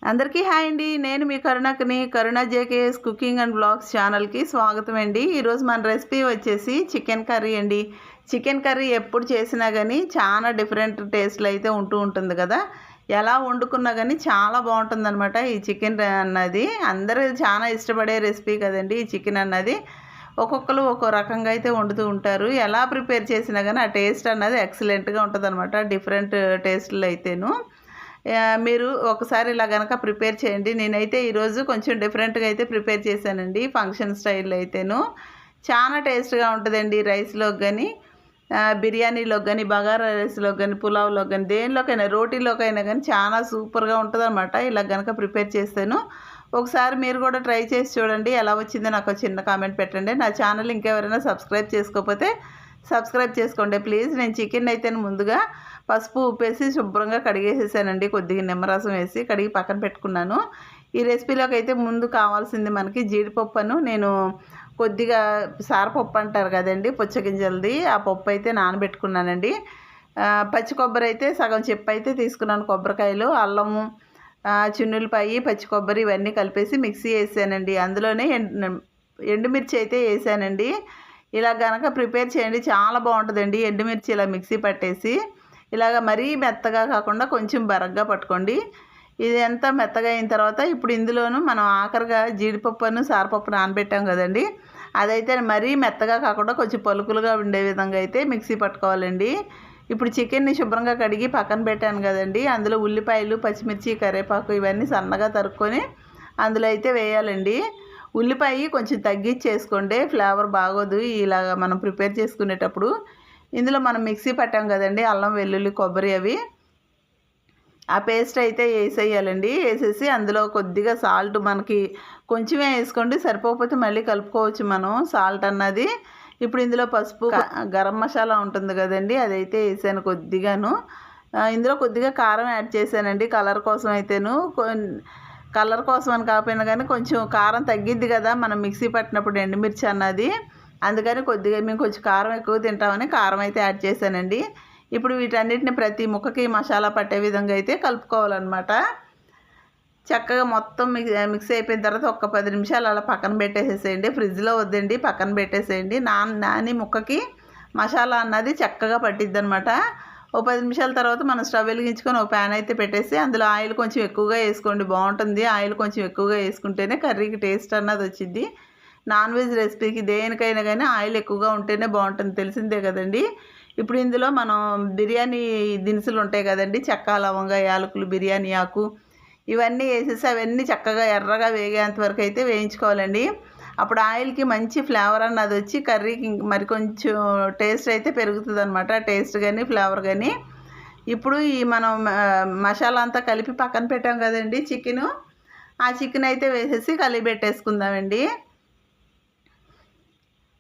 అందరికీ హాయ్ అండి. నేను మీ కరుణని, కరుణ జేకేఎస్ కుకింగ్ అండ్ బ్లాగ్స్ ఛానల్కి స్వాగతం అండి. ఈరోజు మన రెసిపీ వచ్చేసి చికెన్ కర్రీ అండి. చికెన్ కర్రీ ఎప్పుడు చేసినా కానీ చాలా డిఫరెంట్ టేస్ట్లు అయితే ఉంటుంది కదా. ఎలా వండుకున్నా కానీ చాలా బాగుంటుంది అనమాట ఈ చికెన్ అన్నది. అందరూ చాలా ఇష్టపడే రెసిపీ కదండి ఈ చికెన్ అన్నది. ఒక్కొక్కరు ఒక్కో రకంగా అయితే వండుతూ ఉంటారు. ఎలా ప్రిపేర్ చేసినా కానీ ఆ టేస్ట్ అన్నది ఎక్సలెంట్గా ఉంటుంది అనమాట. డిఫరెంట్ టేస్ట్లు అయితేను మీరు ఒకసారి ఇలా కనుక ప్రిపేర్ చేయండి. నేనైతే ఈరోజు కొంచెం డిఫరెంట్గా అయితే ప్రిపేర్ చేశానండి. ఫంక్షన్ స్టైల్లో అయితేను చాలా టేస్ట్గా ఉంటుందండి. రైస్లోకి కానీ, బిర్యానీలోకి కానీ, బగారా రైస్లోకి కానీ, పులావ్లోకి కానీ, దేనిలోకైనా, రోటీలోకైనా కానీ చాలా సూపర్గా ఉంటుంది అనమాట. ఇలా కనుక ప్రిపేర్ చేస్తాను. ఒకసారి మీరు కూడా ట్రై చేసి చూడండి. ఎలా వచ్చిందో నాకు చిన్న కామెంట్ పెట్టండి. నా ఛానల్ ఇంకెవరైనా సబ్స్క్రైబ్ చేసుకోకపోతే సబ్స్క్రైబ్ చేసుకోండి ప్లీజ్. నేను చికెన్ అయితే ముందుగా పసుపు ఉప్పేసి శుభ్రంగా కడిగేసేసానండి. కొద్దిగా నిమ్మరసం వేసి కడిగి పక్కన పెట్టుకున్నాను. ఈ రెసిపీలోకి అయితే ముందు కావాల్సింది మనకి జీడిపప్పును నేను కొద్దిగా సారపప్పు అంటారు కదండి, పుచ్చగింజలది, ఆ పప్పు అయితే నానబెట్టుకున్నానండి. పచ్చి కొబ్బరి అయితే సగం చెప్పు అయితే తీసుకున్నాను. కొబ్బరికాయలు, అల్లము, చిన్నులపాయి, పచ్చి కొబ్బరి ఇవన్నీ కలిపేసి మిక్సీ వేసానండి. అందులోనే ఎండుమిర్చి అయితే వేసానండి. ఇలా కనుక ప్రిపేర్ చేయండి, చాలా బాగుంటుందండి. ఎండుమిర్చి ఇలా మిక్సీ పట్టేసి ఇలాగ మరీ మెత్తగా కాకుండా కొంచెం బరగ్గా పట్టుకోండి. ఇది ఎంత మెత్తగా అయిన తర్వాత ఇప్పుడు ఇందులోనూ మనం ఆఖరిగా జీడిపప్పును సారపప్పు నానబెట్టాం కదండి, అదైతే మరీ మెత్తగా కాకుండా కొంచెం పలుకులుగా ఉండే విధంగా అయితే మిక్సీ పట్టుకోవాలండి. ఇప్పుడు చికెన్ని శుభ్రంగా కడిగి పక్కన పెట్టాను కదండి, అందులో ఉల్లిపాయలు, పచ్చిమిర్చి, కరివేపాకు ఇవన్నీ సన్నగా తరుక్కొని అందులో అయితే వేయాలండి. ఉల్లిపాయ కొంచెం తగ్గించేసుకోండి, ఫ్లేవర్ బాగోదు ఇలాగ మనం ప్రిపేర్ చేసుకునేటప్పుడు. ఇందులో మనం మిక్సీ పట్టాం కదండి, అల్లం, వెల్లుల్లి, కొబ్బరి, అవి ఆ పేస్ట్ అయితే వేసేయాలండి. వేసేసి అందులో కొద్దిగా సాల్ట్ మనకి కొంచెమే వేసుకోండి, సరిపోకపోతే మళ్ళీ కలుపుకోవచ్చు మనం సాల్ట్ అన్నది. ఇప్పుడు ఇందులో పసుపు, గరం మసాలా ఉంటుంది కదండి, అదైతే వేసాను కొద్దిగాను. ఇందులో కొద్దిగా కారం యాడ్ చేశానండి కలర్ కోసం అయితేను. కలర్ కోసం అని కాకపోయినా కానీ కొంచెం కారం తగ్గిద్ది కదా మనం మిక్సీ పట్టినప్పుడు ఎండుమిర్చి అన్నది, అందుకని కొద్దిగా మేము కొంచెం కారం ఎక్కువ తింటామని కారం అయితే యాడ్ చేశానండి. ఇప్పుడు వీటన్నిటిని ప్రతి ముక్కకి మసాలా పట్టే విధంగా అయితే కలుపుకోవాలన్నమాట. చక్కగా మొత్తం మిక్స్ అయిపోయిన తర్వాత ఒక 10 నిమిషాలు అలా పక్కన పెట్టేసేసేయండి. ఫ్రిడ్జ్లో వద్దండి, పక్కన పెట్టేసేయండి. నాని ముక్కకి మసాలా అన్నది చక్కగా పట్టిద్ది అనమాట. ఓ 10 నిమిషాల తర్వాత మనం స్టవ్ వెలిగించుకొని ఒక ప్యాన్ అయితే పెట్టేసి అందులో ఆయిల్ కొంచెం ఎక్కువగా వేసుకోండి, బాగుంటుంది. ఆయిల్ కొంచెం ఎక్కువగా వేసుకుంటేనే కర్రీకి టేస్ట్ అన్నది వచ్చింది. నాన్ వెజ్ రెసిపీకి దేనికైనా కానీ ఆయిల్ ఎక్కువగా ఉంటేనే బాగుంటుంది, తెలిసిందే కదండి. ఇప్పుడు ఇందులో మనం బిర్యానీ దినుసులు ఉంటాయి కదండి, చెక్క, లవంగ, యాలకులు, బిర్యానీ ఆకు, ఇవన్నీ వేసేసి అవన్నీ చక్కగా ఎర్రగా వేగేంత వరకు అయితే వేయించుకోవాలండి. అప్పుడు ఆయిల్కి మంచి ఫ్లేవర్ అన్నది వచ్చి కర్రీకి మరి కొంచెం టేస్ట్ అయితే పెరుగుతుంది అనమాట, టేస్ట్ కానీ ఫ్లేవర్ కానీ. ఇప్పుడు ఈ మనం మసాలా అంతా కలిపి పక్కన పెట్టాం కదండి చికెను, ఆ చికెన్ అయితే వేసేసి కలిపి పెట్టేసుకుందామండి.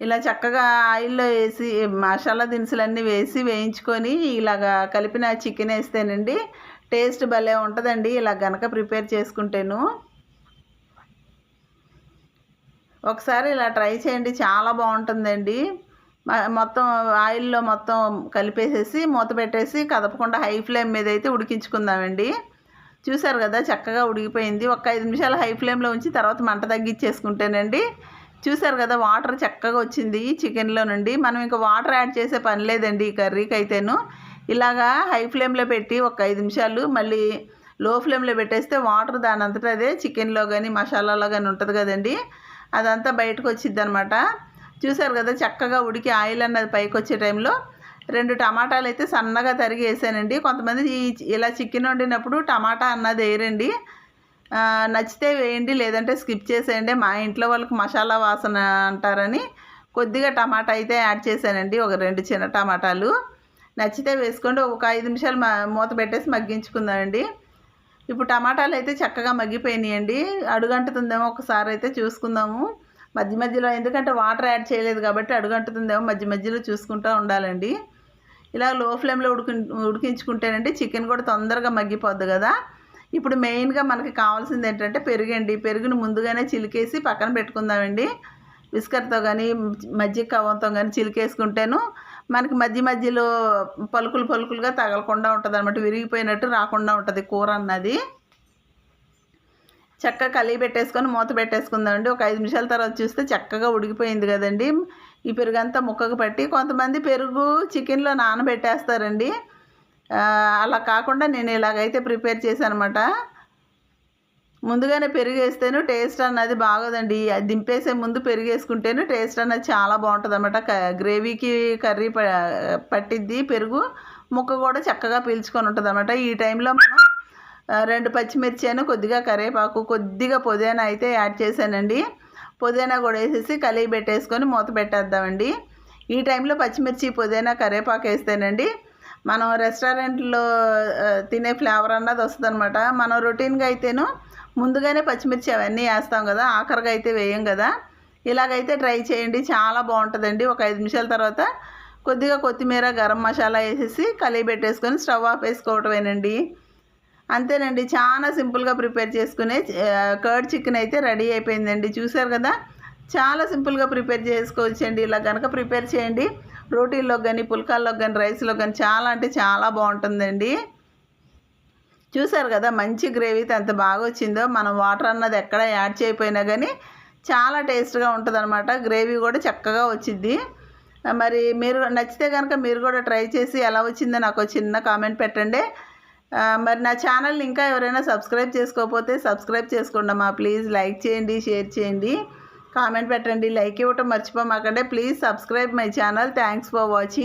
ఇలా చక్కగా ఆయిల్లో వేసి మసాలా దినుసులన్నీ వేసి వేయించుకొని ఇలాగా కలిపిన చికెన్ వేస్తేనండి టేస్ట్ భలే ఉంటుందండి. ఇలా గనక ప్రిపేర్ చేసుకుంటేను ఒకసారి ఇలా ట్రై చేయండి, చాలా బాగుంటుందండి. మొత్తం ఆయిల్లో మొత్తం కలిపేసేసి మూత పెట్టేసి కదపకుండా హై ఫ్లేమ్ మీద అయితే ఉడికించుకుందామండి. చూసారు కదా చక్కగా ఉడికిపోయింది. ఒక 5 నిమిషాలు హై ఫ్లేమ్లో ఉంచి తర్వాత మంట తగ్గించేసుకుంటేనండి, చూసారు కదా వాటర్ చక్కగా వచ్చింది చికెన్లో నుండి. మనం ఇంకా వాటర్ యాడ్ చేసే పని లేదండి ఈ కర్రీకి అయితేను. ఇలాగా హై ఫ్లేమ్లో పెట్టి ఒక 5 నిమిషాలు మళ్ళీ లో ఫ్లేమ్లో పెట్టేస్తే వాటర్ దాని అంతటా అదే చికెన్లో కానీ మసాలాలో కానీ ఉంటుంది కదండి, అదంతా బయటకు వచ్చిద్ది అనమాట. చూసారు కదా చక్కగా ఉడికి ఆయిల్ అన్నది పైకి వచ్చే టైంలో 2 టమాటాలు అయితే సన్నగా తరిగి వేసానండి. కొంతమంది ఇలా చికెన్ వండినప్పుడు టమాటా అన్నది వేయరండి, నచ్చితే వేయండి, లేదంటే స్కిప్ చేసేయండి. మా ఇంట్లో వాళ్ళకి మసాలా వాసన అంటారని కొద్దిగా టమాటా అయితే యాడ్ చేశానండి, ఒక 2 చిన్న టమాటాలు. నచ్చితే వేసుకోండి. ఒక 5 నిమిషాలు మూత పెట్టేసి మగ్గించుకుందామండి. ఇప్పుడు టమాటాలు అయితే చక్కగా మగ్గిపోయినాయండి. అడుగంటుతుందేమో ఒకసారి అయితే చూసుకుందాము మధ్య మధ్యలో, ఎందుకంటే వాటర్ యాడ్ చేయలేదు కాబట్టి అడుగంటుతుందేమో మధ్య మధ్యలో చూసుకుంటూ ఉండాలండి. ఇలా లో ఫ్లేమ్లో ఉడికించుకుంటేనండి చికెన్ కూడా తొందరగా మగ్గిపోద్ది కదా. ఇప్పుడు మెయిన్గా మనకి కావాల్సింది ఏంటంటే పెరుగండి. పెరుగుని ముందుగానే చిలికేసి పక్కన పెట్టుకుందామండి. విస్కర్తో కానీ మజ్జిగ కవ్వంతో కానీ చిలికేసుకుంటేను మనకి మధ్య మధ్యలో పలుకులుగా తగలకుండా ఉంటుంది అనమాట, విరిగిపోయినట్టు రాకుండా ఉంటుంది కూర అన్నది. చక్కగా కలిగి పెట్టేసుకొని మూత పెట్టేసుకుందామండి. ఒక 5 నిమిషాల తర్వాత చూస్తే చక్కగా ఉడికిపోయింది కదండి. ఈ పెరుగంతా ముక్కకు పట్టి, కొంతమంది పెరుగు చికెన్లో నానబెట్టేస్తారండి. అలా కాకుండా నేను ఇలాగైతే ప్రిపేర్ చేశానమాట. ముందుగానే పెరుగు వేస్తేనే టేస్ట్ అన్నది బాగోదండి. అది దింపేసే ముందు పెరుగు వేసుకుంటేనే టేస్ట్ అన్నది చాలా బాగుంటుంది అనమాట. గ్రేవీకి కర్రీ పట్టిద్ది పెరుగు, ముక్క కూడా చక్కగా పీల్చుకొని ఉంటుంది అనమాట. ఈ టైంలో మనం 2 పచ్చిమిర్చి అని, కొద్దిగా కరివేపాకు, కొద్దిగా పుదీనా అయితే యాడ్ చేశానండి. పుదీనా కూడా వేసేసి కలిగి పెట్టేసుకొని మూత పెట్టేద్దామండి. ఈ టైంలో పచ్చిమిర్చి, పుదీనా, కరివేపాకు వేస్తేనండి మనం రెస్టారెంట్లో తినే ఫ్లేవర్ అన్నది వస్తుంది అనమాట. మనం రొటీన్గా అయితేను ముందుగానే పచ్చిమిర్చి అవన్నీ వేస్తాం కదా, ఆఖరిగా అయితే వేయం కదా. ఇలాగైతే ట్రై చేయండి, చాలా బాగుంటుందండి. ఒక 5 నిమిషాల తర్వాత కొద్దిగా కొత్తిమీర, గరం మసాలా వేసేసి కలిగి పెట్టేసుకొని స్టవ్ ఆఫ్ వేసుకోవటమేనండి. అంతేనండి, చాలా సింపుల్గా ప్రిపేర్ చేసుకునే కర్డ్ చికెన్ అయితే రెడీ అయిపోయిందండి. చూసారు కదా, చాలా సింపుల్గా ప్రిపేర్ చేసుకోవచ్చండి. ఇలా కనుక ప్రిపేర్ చేయండి, రోటీల్లోకి కానీ, పుల్కాల్లోకి కానీ, రైస్లోకి కానీ చాలా అంటే చాలా బాగుంటుందండి. చూసారు కదా, మంచి గ్రేవీతో ఎంత బాగా వచ్చిందో. మనం వాటర్ అన్నది ఎక్కడ యాడ్ చేయకపోయినా కానీ చాలా టేస్ట్గా ఉంటుంది అనమాట. గ్రేవీ కూడా చక్కగా వచ్చింది. మరి మీరు నచ్చితే కనుక మీరు కూడా ట్రై చేసి ఎలా వచ్చిందో నాకు చిన్న కామెంట్ పెట్టండి. మరి నా ఛానల్ని ఇంకా ఎవరైనా సబ్స్క్రైబ్ చేసుకోకపోతే సబ్స్క్రైబ్ చేసుకోండి అమ్మా. ప్లీజ్ లైక్ చేయండి, షేర్ చేయండి, కామెంట్ పెట్టండి. లైక్ ఇవ్వటం మర్చిపోమాకండి. Please subscribe my channel. Thanks for watching.